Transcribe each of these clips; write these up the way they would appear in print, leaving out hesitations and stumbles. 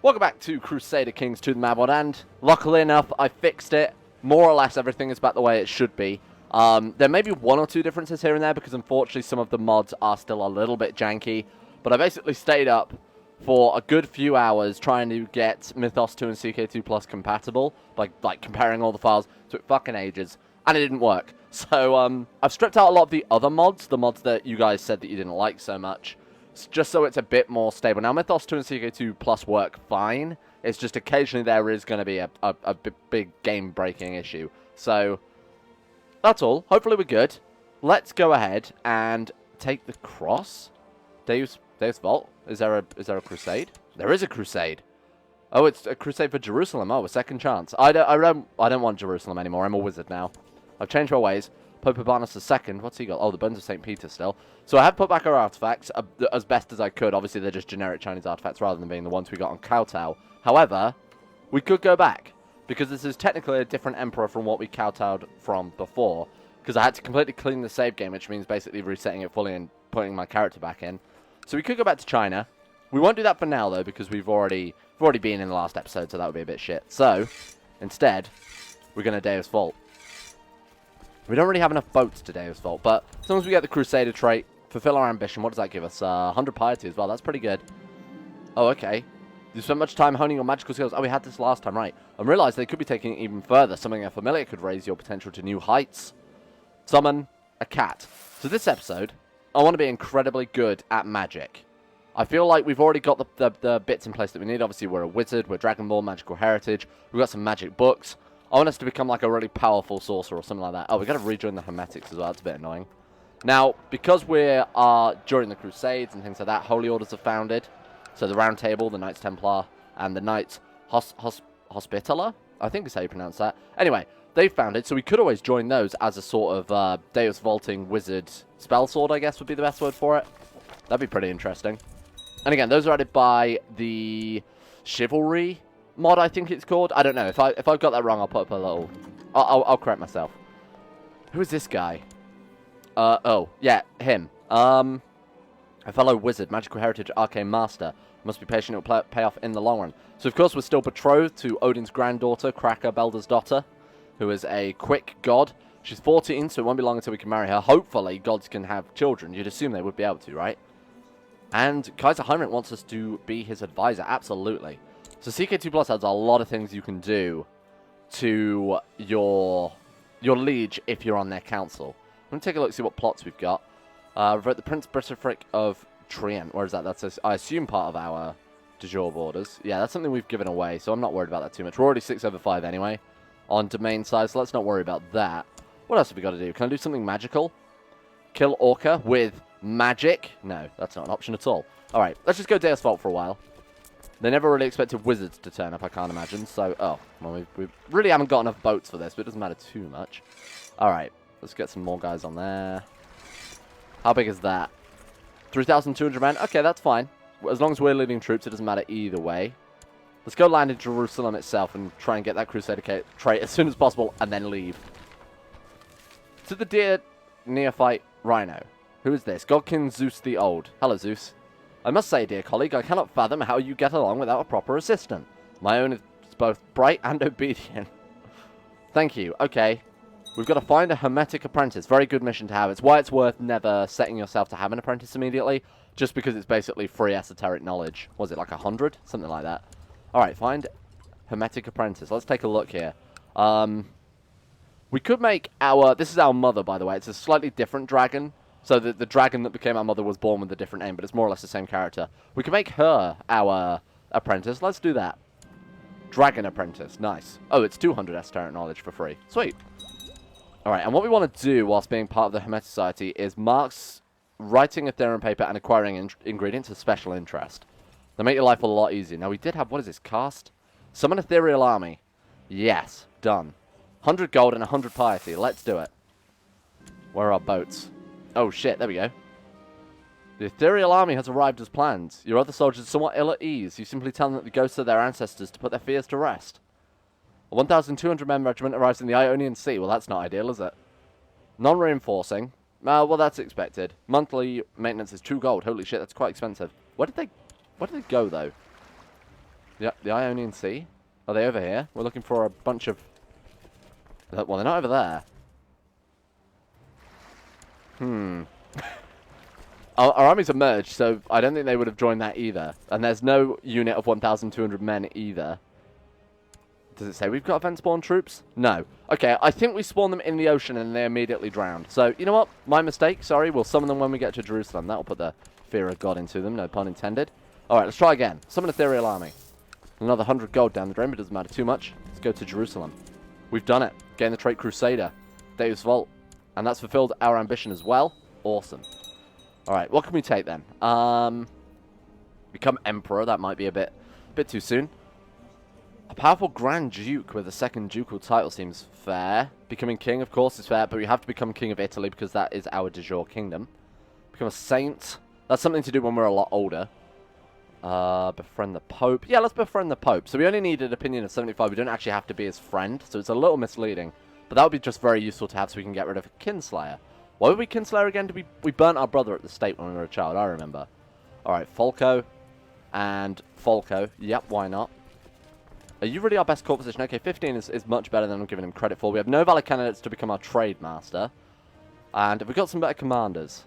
Welcome back to Crusader Kings to the Mabod, and luckily enough, I fixed it. More or less everything is back the way it should be. There may be one or two differences here and there, because unfortunately some of the mods are still a little bit janky. But I basically stayed up for a good few hours trying to get Mythos 2 and CK2 Plus compatible, like comparing all the files. Took fucking ages, and it didn't work. So I've stripped out a lot of the other mods, the mods that you guys said that you didn't like so much, just so it's a bit more stable. Now, Mythos 2 and CK2 Plus work fine. It's just occasionally there is going to be a big game-breaking issue. So, that's all. Hopefully we're good. Let's go ahead and take the cross. Deus Vault. Is there a crusade? There is a crusade. Oh, it's a crusade for Jerusalem. Oh, a second chance. I don't want Jerusalem anymore. I'm a wizard now. I've changed my ways. Pope Urbanus II. What's he got? Oh, the Bones of St. Peter still. So I have put back our artifacts as best as I could. Obviously, they're just generic Chinese artifacts rather than being the ones we got on Kowtow. However, we could go back, because this is technically a different emperor from what we kowtowed from before, because I had to completely clean the save game, which means basically resetting it fully and putting my character back in. So we could go back to China. We won't do that for now, though, because we've already been in the last episode, so that would be a bit shit. So, instead, we're going to Deus Vault. We don't really have enough boats to Deus Vault, but as long as we get the Crusader trait, fulfill our ambition, what does that give us? 100 piety as well, that's pretty good. Oh, okay. You spent much time honing your magical skills. Oh, we had this last time, right. I realised they could be taking it even further. Something a familiar could raise your potential to new heights. Summon a cat. So this episode, I want to be incredibly good at magic. I feel like we've already got the bits in place that we need. Obviously, we're a wizard, we're Dragonborn, magical heritage. We've got some magic books. I want us to become like a really powerful sorcerer or something like that. Oh, we've got to rejoin the Hermetics as well. That's a bit annoying. Now, because we are during the Crusades and things like that, Holy Orders are founded. So the Round Table, the Knights Templar, and the Knights Hospitaller? I think is how you pronounce that. Anyway, they founded, so we could always join those as a sort of Deus Vaulting Wizard spell sword, I guess would be the best word for it. That'd be pretty interesting. And again, those are added by the Chivalry mod, I think it's called. I don't know. If I've got that wrong, I'll put up a little... I'll correct myself. Who is this guy? Oh, yeah, him. A fellow wizard, magical heritage, arcane master. Must be patient, it will pay off in the long run. So, of course, we're still betrothed to Odin's granddaughter, Kraka, Belder's daughter, who is a quick god. She's 14, so it won't be long until we can marry her. Hopefully, gods can have children. You'd assume they would be able to, right? And Kaiser Heinrich wants us to be his advisor. Absolutely. So CK2 Plus adds a lot of things you can do to your liege if you're on their council. Let me take a look, see what plots we've got. Revoke the Prince Bishopric of Trient. Where is that? That's, I assume, part of our de jure borders. Yeah, that's something we've given away, so I'm not worried about that too much. We're already 6/5 anyway on domain size, so let's not worry about that. What else have we got to do? Can I do something magical? Kill Orca with magic? No, that's not an option at all. Alright, let's just go Deus Vault for a while. They never really expected wizards to turn up, I can't imagine. So, oh, well, we really haven't got enough boats for this, but it doesn't matter too much. Alright, let's get some more guys on there. How big is that? 3,200 men? Okay, that's fine. As long as we're leading troops, it doesn't matter either way. Let's go land in Jerusalem itself and try and get that Crusader trait as soon as possible, and then leave. To the dear neophyte Rhino. Who is this? Godkin Zeus the Old. Hello, Zeus. I must say, dear colleague, I cannot fathom how you get along without a proper assistant. My own is both bright and obedient. Thank you. Okay. We've got to find a Hermetic Apprentice. Very good mission to have. It's why it's worth never setting yourself to have an apprentice immediately, just because it's basically free esoteric knowledge. Was it like 100? Something like that. Alright, find Hermetic Apprentice. Let's take a look here. We could make our... This is our mother, by the way. It's a slightly different dragon. So the dragon that became our mother was born with a different name, but it's more or less the same character. We can make her our apprentice. Let's do that. Dragon Apprentice. Nice. Oh, it's 200 esoteric knowledge for free. Sweet. Alright, and what we want to do whilst being part of the Hermetic Society is marks writing a theorem paper and acquiring ingredients of special interest. They make your life a lot easier. Now, we did have... What is this? Cast? Summon Ethereal Army. Yes. Done. 100 gold and 100 piety. Let's do it. Where are our boats? Oh, shit, there we go. The Ethereal Army has arrived as planned. Your other soldiers are somewhat ill at ease. You simply tell them that the ghosts are their ancestors to put their fears to rest. A 1,200-man regiment arrives in the Ionian Sea. Well, that's not ideal, is it? Non-reinforcing. Well, that's expected. Monthly maintenance is 2 gold. Holy shit, that's quite expensive. Where did they go, though? Yep, the Ionian Sea. Are they over here? We're looking for a bunch of... Well, they're not over there. Our armies are merged, so I don't think they would have joined that either. And there's no unit of 1,200 men either. Does it say we've got event-spawn troops? No. Okay, I think we spawned them in the ocean and they immediately drowned. So, you know what? My mistake. Sorry. We'll summon them when we get to Jerusalem. That'll put the fear of God into them. No pun intended. Alright, let's try again. Summon Ethereal Army. Another 100 gold down the drain, but it doesn't matter too much. Let's go to Jerusalem. We've done it. Getting the trait Crusader. Deus Vault. And that's fulfilled our ambition as well. Awesome. Alright, what can we take then? Become Emperor. That might be a bit too soon. A powerful Grand Duke with a second ducal title seems fair. Becoming King, of course, is fair, but we have to become King of Italy because that is our de jure kingdom. Become a Saint. That's something to do when we're a lot older. Befriend the Pope. Yeah, let's befriend the Pope. So we only need an opinion of 75. We don't actually have to be his friend, so it's a little misleading. But that would be just very useful to have so we can get rid of Kinslayer. Why would we Kinslayer again? We burnt our brother at the stake when we were a child, I remember. Alright, Falco and Falco. Yep, why not? Are you really our best court position? Okay, 15 is much better than I'm giving him credit for. We have no valid candidates to become our trade master. And we've got some better commanders.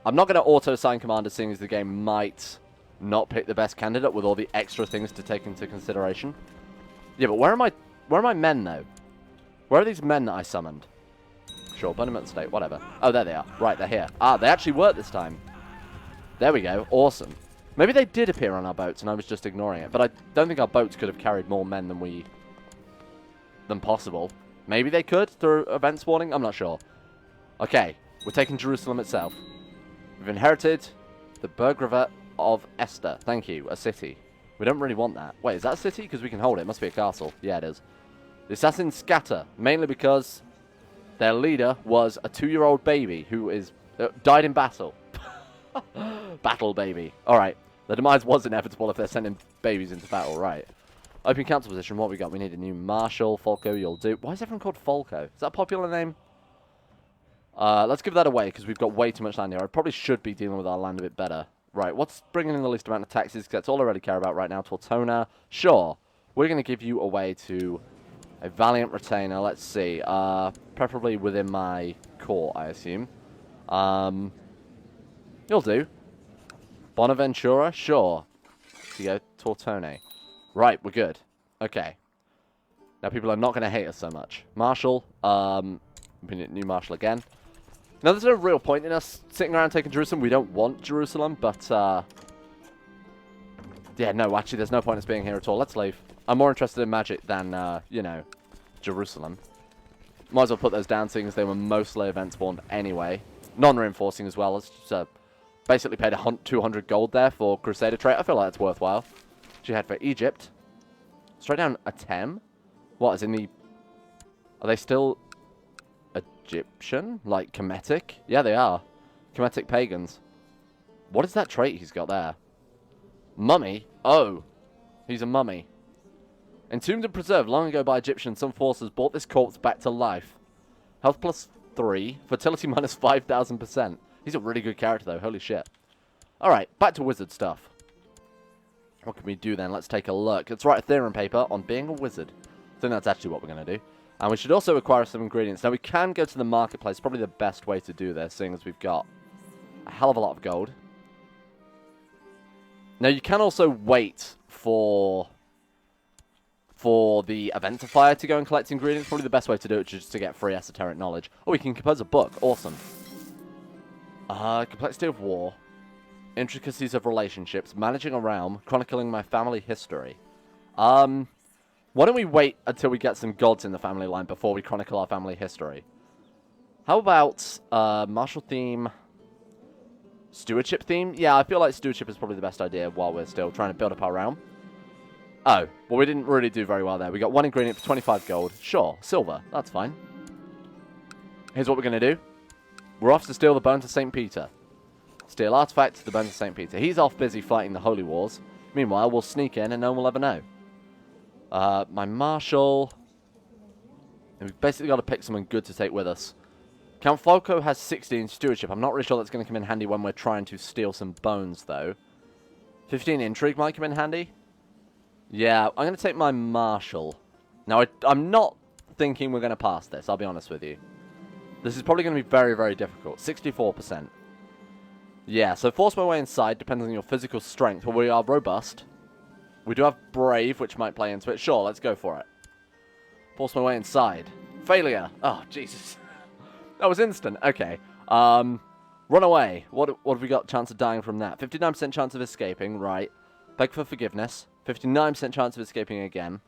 I'm not going to auto-assign commanders, seeing as the game might not pick the best candidate with all the extra things to take into consideration. Yeah, but where are my men, though? Where are these men that I summoned? Sure, burn them at the stake, whatever. Oh, there they are. Right, they're here. Ah, they actually worked this time. There we go. Awesome. Maybe they did appear on our boats and I was just ignoring it. But I don't think our boats could have carried more men than possible. Maybe they could through event spawning? I'm not sure. Okay, we're taking Jerusalem itself. We've inherited the Burggravet of Esther. Thank you, a city. We don't really want that. Wait, is that a city? Because we can hold it. It must be a castle. Yeah, it is. The assassins scatter, mainly because their leader was a 2-year-old baby who is died in battle. Battle baby. Alright. The demise was inevitable if they're sending babies into battle, right. Open council position. What we got? We need a new marshal. Falco, you'll do. Why is everyone called Falco? Is that a popular name? Let's give that away because we've got way too much land here. I probably should be dealing with our land a bit better. Right, what's bringing in the least amount of taxes? Because that's all I really care about right now. Tortona. Sure. We're going to give you away to a Valiant Retainer. Let's see. Preferably within my court, I assume. You'll do. Bonaventura? Sure. Here you go. Tortone. Right, we're good. Okay. Now people are not going to hate us so much. Marshal. We need a new Marshal again. Now, there's no real point in us sitting around taking Jerusalem. We don't want Jerusalem, but, yeah, no, actually, there's no point in us being here at all. Let's leave. I'm more interested in magic than, you know, Jerusalem. Might as well put those down, seeing as they were mostly event spawned anyway. Non-reinforcing as well. Let's just, basically paid 200 gold there for Crusader trait. I feel like that's worthwhile. Should head for Egypt. Straight down Atem. What, is in the... Are they still... Egyptian? Like Hermetic? Yeah, they are. Hermetic pagans. What is that trait he's got there? Mummy? Oh. He's a mummy. Entombed and preserved long ago by Egyptians, some forces brought this corpse back to life. Health plus 3. Fertility minus 5,000%. He's a really good character, though. Holy shit. Alright, back to wizard stuff. What can we do then? Let's take a look. Let's write a theorem paper on being a wizard. I think that's actually what we're going to do. And we should also acquire some ingredients. Now, we can go to the marketplace. Probably the best way to do this, seeing as we've got a hell of a lot of gold. Now, you can also wait for the Eventifier to go and collect ingredients. Probably the best way to do it is just to get free esoteric knowledge. Oh, we can compose a book. Awesome. Complexity of war. Intricacies of relationships. Managing a realm. Chronicling my family history. Why don't we wait until we get some gods in the family line before we chronicle our family history? How about martial theme, stewardship theme? Yeah, I feel like stewardship is probably the best idea while we're still trying to build up our realm. Oh, well, we didn't really do very well there. We got one ingredient for 25 gold. Sure, silver. That's fine. Here's what we're going to do. We're off to steal the bones of St. Peter. Steal artifacts, the bones of St. Peter. He's off busy fighting the holy wars. Meanwhile, we'll sneak in and no one will ever know. My marshal. And we've basically got to pick someone good to take with us. Count Falco has 16 stewardship. I'm not really sure that's going to come in handy when we're trying to steal some bones, though. 15 intrigue might come in handy. Yeah, I'm going to take my Marshal. Now, I'm not thinking we're going to pass this, I'll be honest with you. This is probably going to be very, very difficult. 64%. Yeah, so force my way inside, depending on your physical strength. Well, we are robust. We do have Brave, which might play into it. Sure, let's go for it. Force my way inside. Failure. Oh, Jesus. That was instant. Okay. Run away. What have we got chance of dying from that? 59% chance of escaping. Right. Beg for forgiveness. 59% chance of escaping again.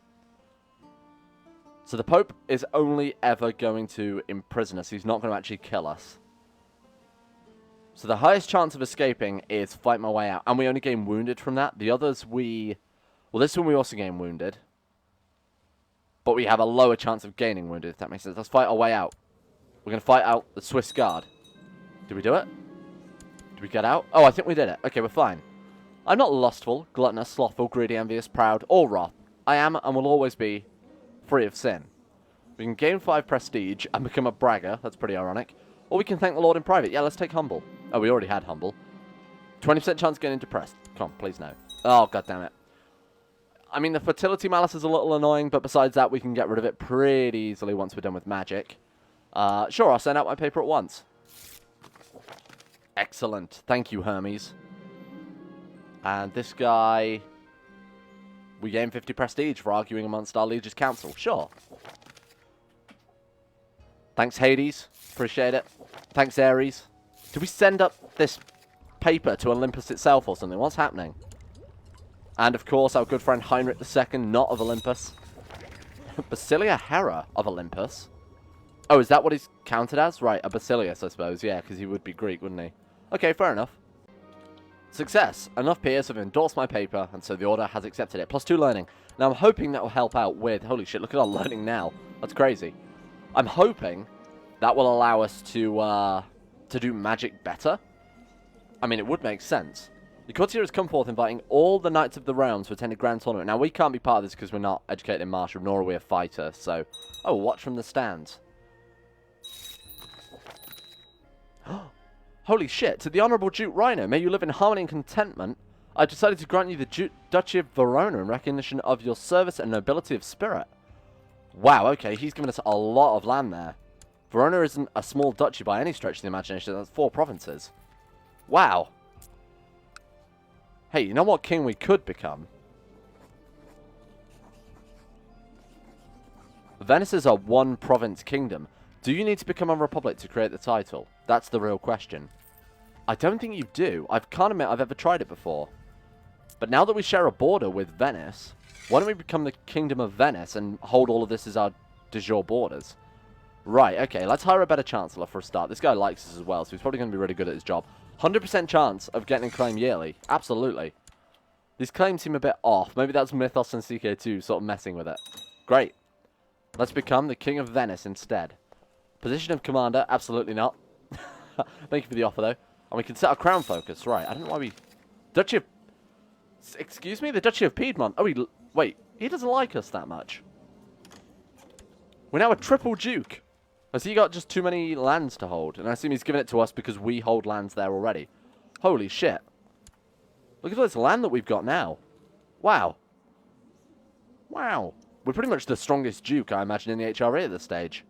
So the Pope is only ever going to imprison us. He's not going to actually kill us. So the highest chance of escaping is fight my way out. And we only gain wounded from that. The others we... Well, this one we also gain wounded. But we have a lower chance of gaining wounded, if that makes sense. Let's fight our way out. We're going to fight out the Swiss Guard. Did we do it? Did we get out? Oh, I think we did it. Okay, we're fine. I'm not lustful, gluttonous, slothful, greedy, envious, proud, or wrath. I am and will always be free of sin. We can gain 5 prestige and become a bragger. That's pretty ironic. Or we can thank the Lord in private. Yeah, let's take humble. Oh, we already had humble. 20% chance of getting depressed. Come on, please no. Oh, god damn it. I mean, the fertility malice is a little annoying, but besides that, we can get rid of it pretty easily once we're done with magic. Sure, I'll send out my paper at once. Excellent. Thank you, Hermes. And this guy... We gain 50 prestige for arguing amongst our Liege's council. Sure. Thanks, Hades. Appreciate it. Thanks, Ares. Did we send up this paper to Olympus itself or something? What's happening? And, of course, our good friend Heinrich II, not of Olympus. Basilia Hera of Olympus. Oh, is that what he's counted as? Right, a Basilius, I suppose. Yeah, because he would be Greek, wouldn't he? Okay, fair enough. Success. Enough peers have endorsed my paper, and so the Order has accepted it. +2 learning. Now, I'm hoping that will help out with... Holy shit, look at our learning now. That's crazy. I'm hoping that will allow us to do magic better. I mean, it would make sense. The courtier has come forth inviting all the Knights of the Realm to attend a grand tournament. Now, we can't be part of this because we're not educated in martial, nor are we a fighter, so... Oh, watch from the stands. Holy shit, to the Honourable Duke Rhino, may you live in harmony and contentment. I decided to grant you the Duchy of Verona in recognition of your service and nobility of spirit. Wow, okay, he's given us a lot of land there. Verona isn't a small duchy by any stretch of the imagination, that's 4 provinces. Wow. Hey, you know what king we could become? Venice is a one-province kingdom. Do you need to become a republic to create the title? That's the real question. I don't think you do. I can't admit I've ever tried it before. But now that we share a border with Venice, why don't we become the Kingdom of Venice and hold all of this as our de jure borders? Right, okay, let's hire a better chancellor for a start. This guy likes us as well, so he's probably going to be really good at his job. 100% chance of getting a claim yearly. Absolutely. These claims seem a bit off. Maybe that's Mythos and CK2 sort of messing with it. Great. Let's become the King of Venice instead. Position of commander? Absolutely not. Thank you for the offer, though. And we can set our crown focus. Right, I don't know why we... Duchy of... Excuse me? The Duchy of Piedmont. Oh, wait. He doesn't like us that much. We're now a triple duke. Has he got just too many lands to hold? And I assume he's given it to us because we hold lands there already. Holy shit. Look at all this land that we've got now. Wow. Wow. We're pretty much the strongest duke, I imagine, in the HRE at this stage.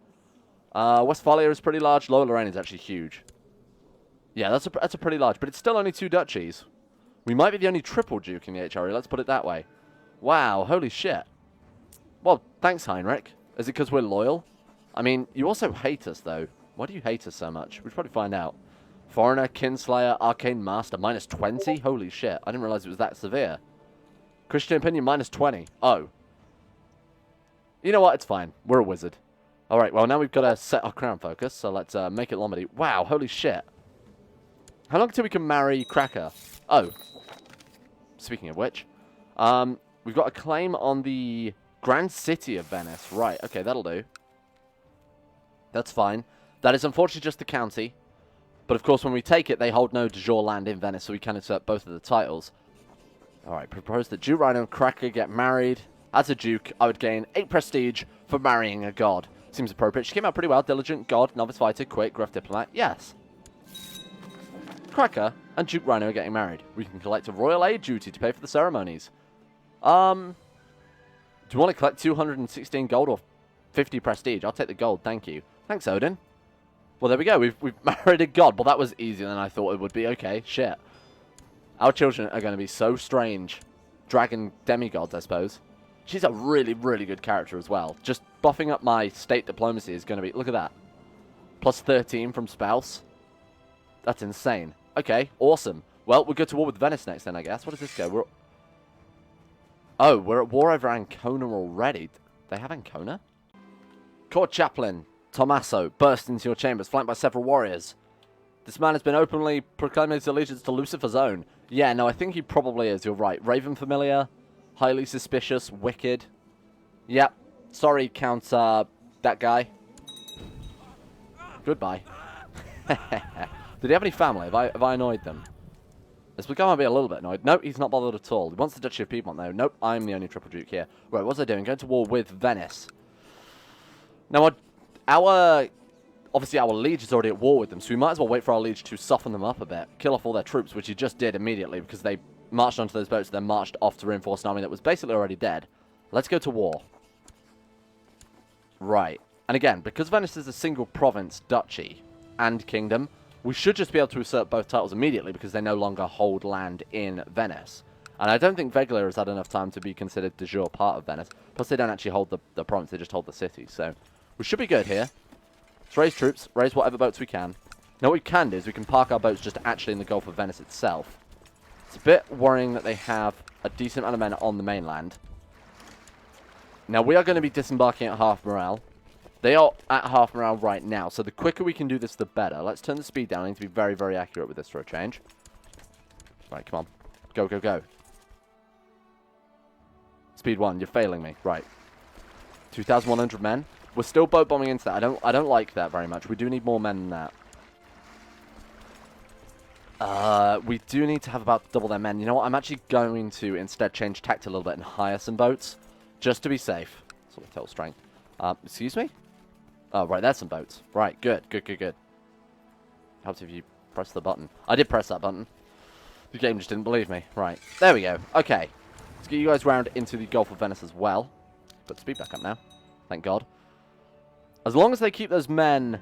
Westphalia is pretty large. Lower Lorraine is actually huge. Yeah, that's a pretty large, but it's still only 2 duchies. We might be the only triple duke in the HRE, let's put it that way. Wow, holy shit. Well, thanks, Heinrich. Is it because we're loyal? I mean, you also hate us, though. Why do you hate us so much? We should probably find out. Foreigner, Kinslayer, Arcane Master, -20? Holy shit, I didn't realize it was that severe. Christian Opinion, -20. Oh. You know what, it's fine. We're a wizard. Alright, well, now we've got to set our crown focus, so let's make it Lombardy. Wow, holy shit. How long until we can marry Cracker? Oh. Speaking of which, we've got a claim on the Grand City of Venice. Right, okay, that'll do. That's fine. That is unfortunately just the county. But of course, when we take it, they hold no de jure land in Venice, so we can insert both of the titles. Alright, propose that Duke Rhino and Cracker get married. As a duke, I would gain 8 prestige for marrying a god. Seems appropriate. She came out pretty well. Diligent, god, novice fighter, quick, gruff diplomat. Yes. Cracker and Duke Rhino are getting married. We can collect a royal aid duty to pay for the ceremonies. Do you want to collect 216 gold or 50 prestige? I'll take the gold, thank you. Thanks, Odin. Well, there we go. We've married a god. Well, that was easier than I thought it would be. Okay, shit. Our children are going to be so strange. Dragon demigods, I suppose. She's a really, really good character as well. Just buffing up my state diplomacy is going to be... Look at that. Plus 13 from spouse. That's insane. Okay, awesome. Well, we'll go to war with Venice next then, I guess. What does this go? We're at war over Ancona already. They have Ancona? Court Chaplain Tommaso bursts into your chambers, flanked by several warriors. This man has been openly proclaiming his allegiance to Lucifer's own. Yeah, no, I think he probably is. You're right. Raven familiar, highly suspicious, wicked. Yep. Sorry, Count, that guy. Goodbye. Did he have any family? Have I annoyed them? This guy might be a little bit annoyed. Nope, he's not bothered at all. He wants the Duchy of Piedmont, though. Nope, I'm the only Triple Duke here. Right, what's I doing? Going to war with Venice. Now, obviously our liege is already at war with them, so we might as well wait for our liege to soften them up a bit. Kill off all their troops, which he just did immediately, because they marched onto those boats, then marched off to reinforce an army that was basically already dead. Let's go to war. Right. And again, because Venice is a single province, duchy, and kingdom, we should just be able to usurp both titles immediately because they no longer hold land in Venice. And I don't think Veglia has had enough time to be considered de jure part of Venice. Plus, they don't actually hold the province, they just hold the city. So, we should be good here. Let's raise troops, raise whatever boats we can. Now, what we can do is we can park our boats just actually in the Gulf of Venice itself. It's a bit worrying that they have a decent amount of men on the mainland. Now, we are going to be disembarking at half morale. They are at half morale right now, so the quicker we can do this, the better. Let's turn the speed down. I need to be very, very accurate with this for a change. Right, come on. Go, go, go. Speed 1, you're failing me. Right. 2,100 men. We're still boat bombing into that. I don't like that very much. We do need more men than that. We do need to have about double their men. You know what? I'm actually going to instead change tact a little bit and hire some boats, just to be safe. Sort of total strength. Excuse me? Oh, right, there's some boats. Right, good, good, good, good. Helps if you press the button. I did press that button. The game just didn't believe me. Right, there we go. Okay, let's get you guys round into the Gulf of Venice as well. Put the speed back up now. Thank God. As long as they keep those men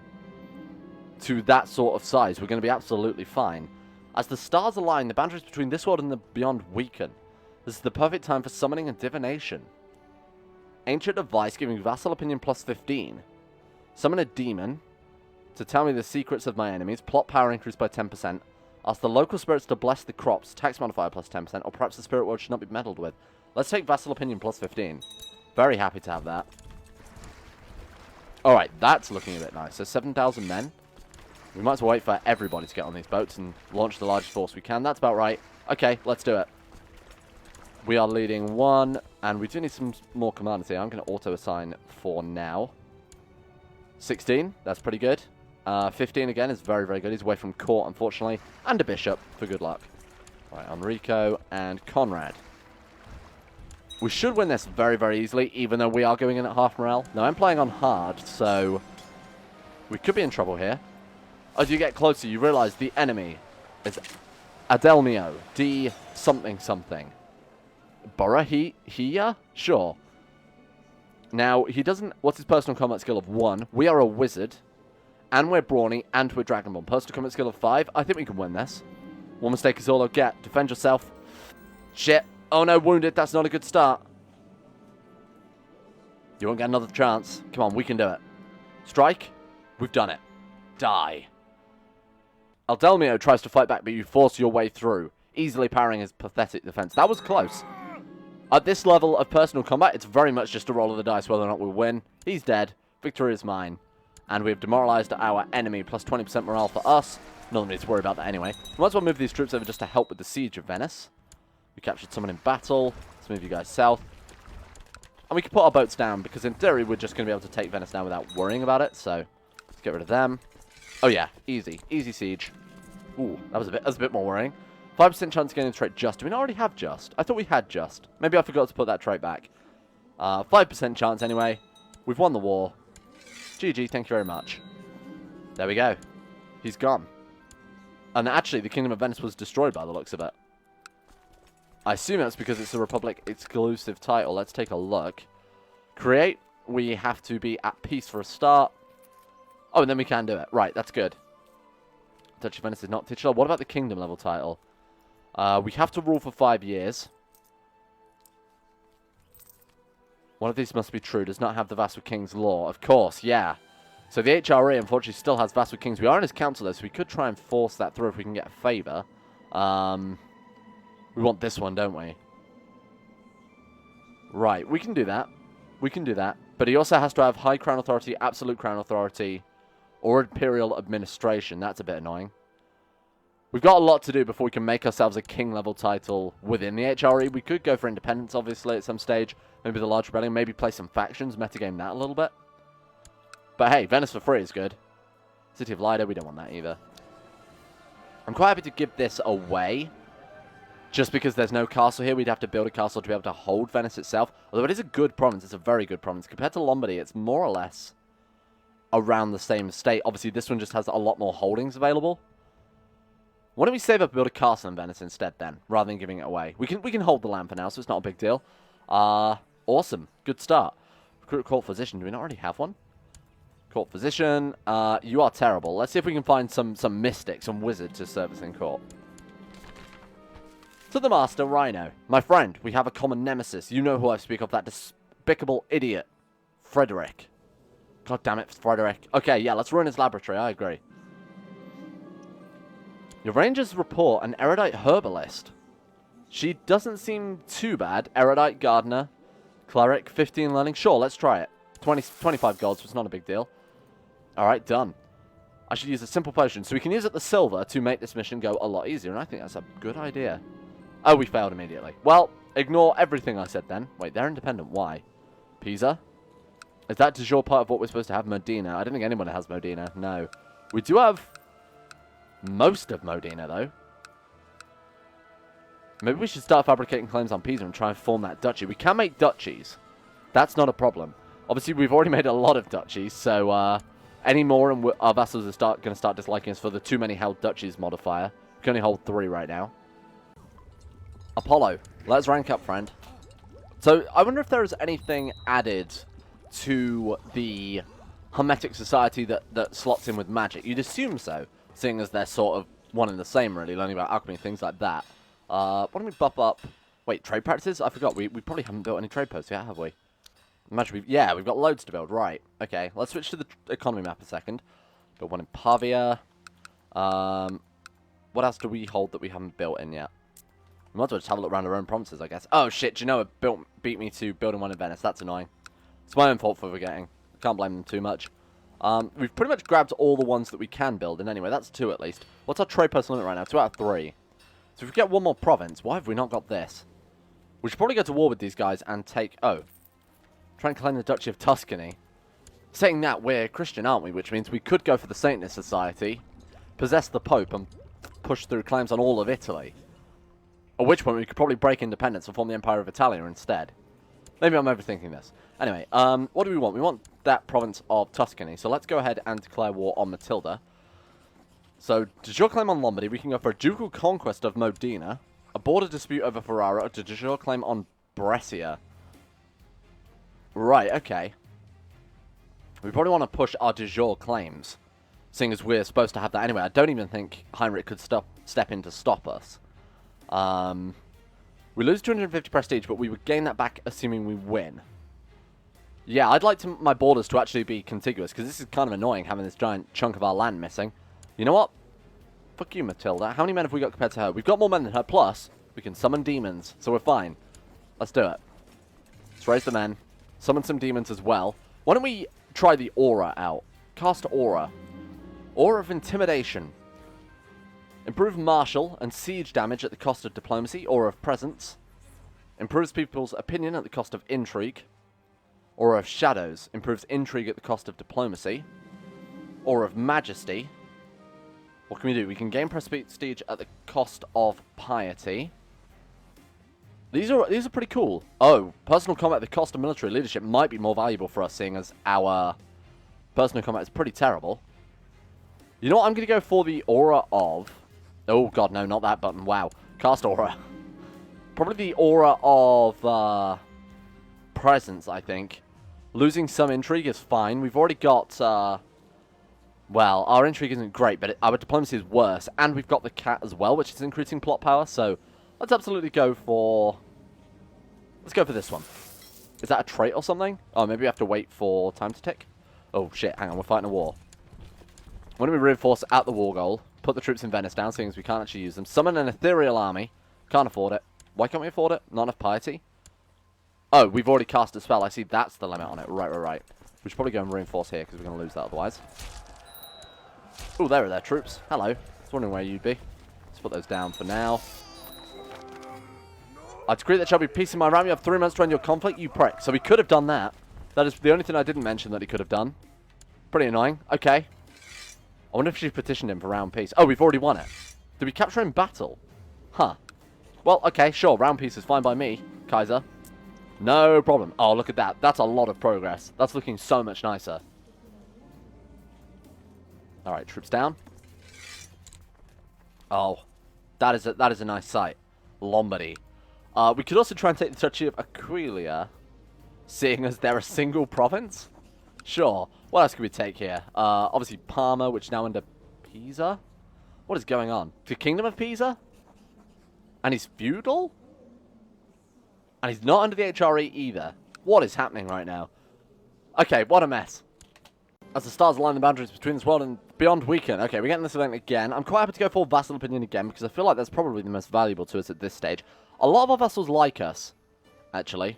to that sort of size, we're going to be absolutely fine. As the stars align, the boundaries between this world and the beyond weaken. This is the perfect time for summoning and divination. Ancient device giving vassal opinion plus 15. Summon a demon to tell me the secrets of my enemies. Plot power increased by 10%. Ask the local spirits to bless the crops. Tax modifier plus 10%. Or perhaps the spirit world should not be meddled with. Let's take vassal opinion plus 15. Very happy to have that. Alright, that's looking a bit nice. So 7,000 men. We might as well wait for everybody to get on these boats and launch the largest force we can. That's about right. Okay, let's do it. We are leading 1, and we do need some more commanders here. I'm going to auto-assign for now. 16, that's pretty good. 15 again is very, very good. He's away from court, unfortunately. And a bishop, for good luck. Right, Enrico and Conrad. We should win this very, very easily, even though we are going in at half morale. Now, I'm playing on hard, so we could be in trouble here. As you get closer, you realize the enemy is Adelmio, D something something. Borahia? Sure. Now, he doesn't... What's his personal combat skill of 1? We are a wizard, and we're brawny, and we're Dragonborn. Personal combat skill of 5? I think we can win this. One mistake is all I'll get. Defend yourself. Shit. Oh no, wounded. That's not a good start. You won't get another chance. Come on, we can do it. Strike. We've done it. Die. Aldelmio tries to fight back, but you force your way through, easily parrying his pathetic defense. That was close. At this level of personal combat, it's very much just a roll of the dice whether or not we win. He's dead. Victory is mine. And we've demoralized our enemy, plus 20% morale for us. None need to worry about that anyway. We might as well move these troops over just to help with the siege of Venice. We captured someone in battle. Let's move you guys south. And we can put our boats down, because in theory, we're just going to be able to take Venice now without worrying about it. So, let's get rid of them. Oh yeah, easy. Easy siege. Ooh, that was a bit more worrying. 5% chance of getting the trait just. Do we not already have just? I thought we had just. Maybe I forgot to put that trait back. 5% chance anyway. We've won the war. GG, thank you very much. There we go. He's gone. And actually, the Kingdom of Venice was destroyed by the looks of it. I assume that's because it's a Republic exclusive title. Let's take a look. Create. We have to be at peace for a start. Oh, and then we can do it. Right, that's good. Duchy of Venice is not titular. What about the kingdom level title? We have to rule for 5 years. One of these must be true. Does not have the Vassal King's law. Of course, yeah. So the HRE, unfortunately, still has Vassal Kings. We are in his council, though, so we could try and force that through if we can get a favour. We want this one, don't we? Right, we can do that. We can do that. But he also has to have High Crown Authority, Absolute Crown Authority, or Imperial Administration. That's a bit annoying. We've got a lot to do before we can make ourselves a king-level title within the HRE. We could go for independence, obviously, at some stage. Maybe the Large Rebellion. Maybe play some factions, metagame that a little bit. But hey, Venice for free is good. City of Lida, we don't want that either. I'm quite happy to give this away. Just because there's no castle here, we'd have to build a castle to be able to hold Venice itself. Although it is a good province, it's a very good province. Compared to Lombardy, it's more or less around the same state. Obviously, this one just has a lot more holdings available. Why don't we save up and build a castle in Venice instead, then, rather than giving it away? We can hold the land for now, so it's not a big deal. Awesome. Good start. Recruit court physician. Do we not already have one? Court physician. You are terrible. Let's see if we can find some mystic, some wizard to service in court. To the Master, Rhino. My friend, we have a common nemesis. You know who I speak of, that despicable idiot. Frederick. God damn it, Frederick. Okay, yeah, let's ruin his laboratory. I agree. Your rangers report an erudite herbalist. She doesn't seem too bad. Erudite gardener. Cleric, 15 learning. Sure, let's try it. 25 gold, so it's not a big deal. Alright, done. I should use a simple potion. So we can use it the silver to make this mission go a lot easier. And I think that's a good idea. Oh, we failed immediately. Well, ignore everything I said then. Wait, they're independent. Why? Pisa? Is that de jure part of what we're supposed to have? Modena? I don't think anyone has Modena. No. We do have most of Modena, though. Maybe we should start fabricating claims on Pisa and try and form that duchy. We can make duchies. That's not a problem. Obviously, we've already made a lot of duchies, so any more and our vassals are going to start disliking us for the too many held duchies modifier. We can only hold 3 right now. Apollo, let's rank up, friend. So, I wonder if there is anything added to the Hermetic Society that slots in with magic. You'd assume so, seeing as they're sort of one and the same, really, learning about alchemy, things like that. Why don't we buff up... Wait, trade practices? I forgot, we probably haven't built any trade posts yet, have we? Imagine yeah, we've got loads to build, right. Okay, let's switch to the economy map a second. Build one in Pavia. What else do we hold that we haven't built in yet? We might as well just have a look around our own provinces, I guess. Oh, shit, do you know it beat me to building one in Venice. That's annoying. It's my own fault for forgetting. I can't blame them too much. We've pretty much grabbed all the ones that we can build in anyway. That's 2 at least. What's our trade post limit right now? 2 out of 3. So if we get one more province, why have we not got this? We should probably go to war with these guys and take... Oh. Try and claim the Duchy of Tuscany. Saying that, we're Christian, aren't we? Which means we could go for the Satanist Society, possess the Pope, and push through claims on all of Italy. At which point we could probably break independence and form the Empire of Italia instead. Maybe I'm overthinking this. Anyway, what do we want? We want that province of Tuscany. So let's go ahead and declare war on Matilda. So, de jure claim on Lombardy. We can go for a ducal conquest of Modena. A border dispute over Ferrara. A de jure claim on Brescia. Right, okay. We probably want to push our de jure claims, seeing as we're supposed to have that anyway. I don't even think Heinrich could step in to stop us. We lose 250 prestige, but we would gain that back assuming we win. Yeah, I'd like my borders to actually be contiguous, because this is kind of annoying having this giant chunk of our land missing. You know what? Fuck you, Matilda. How many men have we got compared to her? We've got more men than her, plus we can summon demons, so we're fine. Let's do it. Let's raise the men. Summon some demons as well. Why don't we try the aura out? Cast aura. Aura of intimidation. Improve martial and siege damage at the cost of diplomacy. Aura of presence. Improves people's opinion at the cost of intrigue. Aura of shadows. Improves intrigue at the cost of diplomacy. Aura of majesty. What can we do? We can gain prestige at the cost of piety. These are pretty cool. Oh, personal combat at the cost of military leadership might be more valuable for us, seeing as our personal combat is pretty terrible. You know what? I'm going to go for the aura of... Oh, God, no, not that button. Wow. Cast aura. Probably the aura of presence, I think. Losing some intrigue is fine. We've already got, well, our intrigue isn't great, but our diplomacy is worse. And we've got the cat as well, which is increasing plot power. So let's absolutely go for... Let's go for this one. Is that a trait or something? Oh, maybe we have to wait for time to tick. Oh, shit. Hang on. We're fighting a war. Why don't we reinforce at the war goal? Put the troops in Venice down, seeing as we can't actually use them. Summon an ethereal army. Can't afford it. Why can't we afford it? Not enough piety? Oh, we've already cast a spell. I see that's the limit on it. Right. We should probably go and reinforce here, because we're going to lose that otherwise. Oh, there are their troops. Hello. I was wondering where you'd be. Let's put those down for now. I decree that shall be peace in my realm. You have 3 months to end your conflict, you prick. So we could have done that. That is the only thing I didn't mention that he could have done. Pretty annoying. Okay. I wonder if she petitioned him for round peace. Oh, we've already won it. Did we capture in battle? Huh. Well, okay, sure. Round peace is fine by me, Kaiser. No problem. Oh, look at that. That's a lot of progress. That's looking so much nicer. Alright, troops down. Oh, that is a nice sight. Lombardy. We could also try and take the Duchy of Aquileia, seeing as they're a single province. Sure. What else could we take here? Obviously Parma, which is now under Pisa. What is going on? The Kingdom of Pisa? And he's feudal? And he's not under the HRE either. What is happening right now? Okay, what a mess. As the stars align the boundaries between this world and beyond weaken. Okay, we're getting this event again. I'm quite happy to go for Vassal Opinion again, because I feel like that's probably the most valuable to us at this stage. A lot of our vassals like us, actually.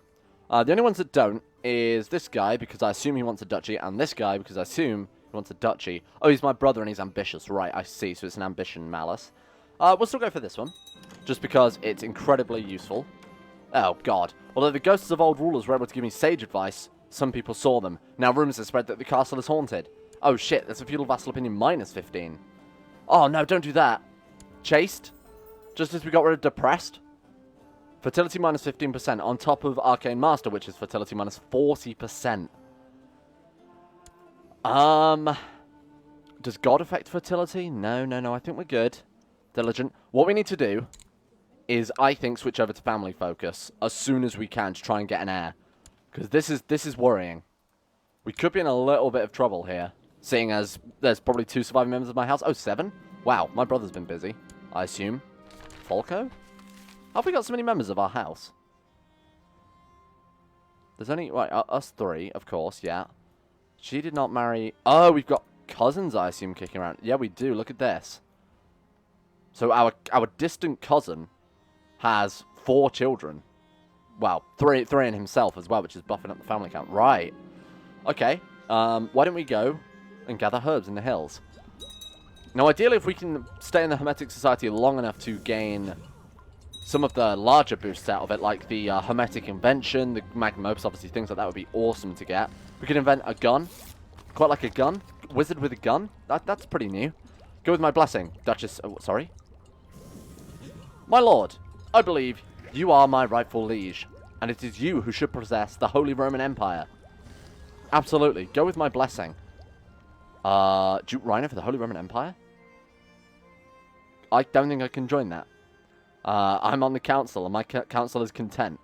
The only ones that don't is this guy, because I assume he wants a duchy, and this guy, because I assume he wants a duchy. Oh, he's my brother and he's ambitious. Right, I see. So it's an ambition malice. We'll still go for this one, just because it's incredibly useful. Oh, God. Although the ghosts of old rulers were able to give me sage advice, some people saw them. Now rumors have spread that the castle is haunted. Oh, shit. There's a feudal vassal opinion minus 15. Oh, no, don't do that. Chaste? Just as we got rid of depressed? Fertility minus 15% on top of Arcane Master, which is fertility minus 40%. Does God affect fertility? No. I think we're good. Diligent. What we need to do is, I think, switch over to family focus as soon as we can to try and get an heir. Because this is worrying. We could be in a little bit of trouble here, seeing as there's probably 2 surviving members of my house. Oh, 7? Wow, my brother's been busy, I assume. Falco? Have we got so many members of our house? There's only... Right, us 3, of course, yeah. She did not marry... Oh, we've got cousins, I assume, kicking around. Yeah, we do. Look at this. So our distant cousin has 4 children. Well, 3 in himself as well, which is buffing up the family count. Right. Okay. Why don't we go and gather herbs in the hills? Now, ideally, if we can stay in the Hermetic Society long enough to gain some of the larger boosts out of it, like the Hermetic Invention, the Magnum Opus, obviously, things like that would be awesome to get. We could invent a gun. Quite like a gun. Wizard with a gun. That's pretty new. Go with my blessing. Duchess... Oh, sorry. My lord, I believe you are my rightful liege, and it is you who should possess the Holy Roman Empire. Absolutely. Go with my blessing. Duke Rhino for the Holy Roman Empire? I don't think I can join that. I'm on the council, and my council is content.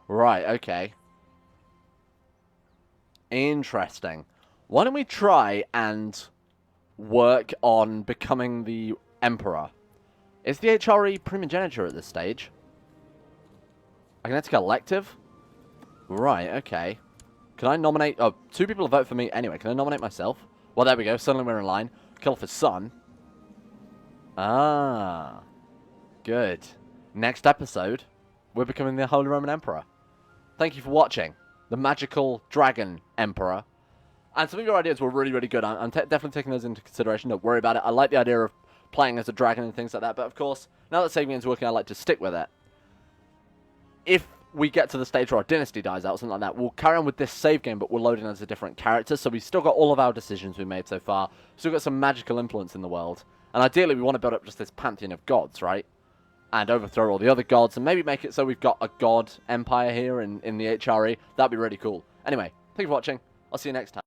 Right, okay. Interesting. Why don't we try and work on becoming the Emperor? Is the HRE primogeniture at this stage? Magnetic elective? Right, okay. Can I nominate... Oh, 2 people vote for me anyway. Can I nominate myself? Well, there we go. Suddenly we're in line. Kill off his son. Ah. Good. Next episode, we're becoming the Holy Roman Emperor. Thank you for watching. The Magical Dragon Emperor. And some of your ideas were really, really good. I'm definitely taking those into consideration. Don't worry about it. I like the idea of playing as a dragon and things like that. But, of course, now that saving game's working, I like to stick with it. If we get to the stage where our dynasty dies out or something like that, we'll carry on with this save game, but we'll load in as a different character. So we've still got all of our decisions we made so far. Still got some magical influence in the world. And ideally, we want to build up just this pantheon of gods, right? And overthrow all the other gods, and maybe make it so we've got a god empire here in the HRE. That'd be really cool. Anyway, thank you for watching. I'll see you next time.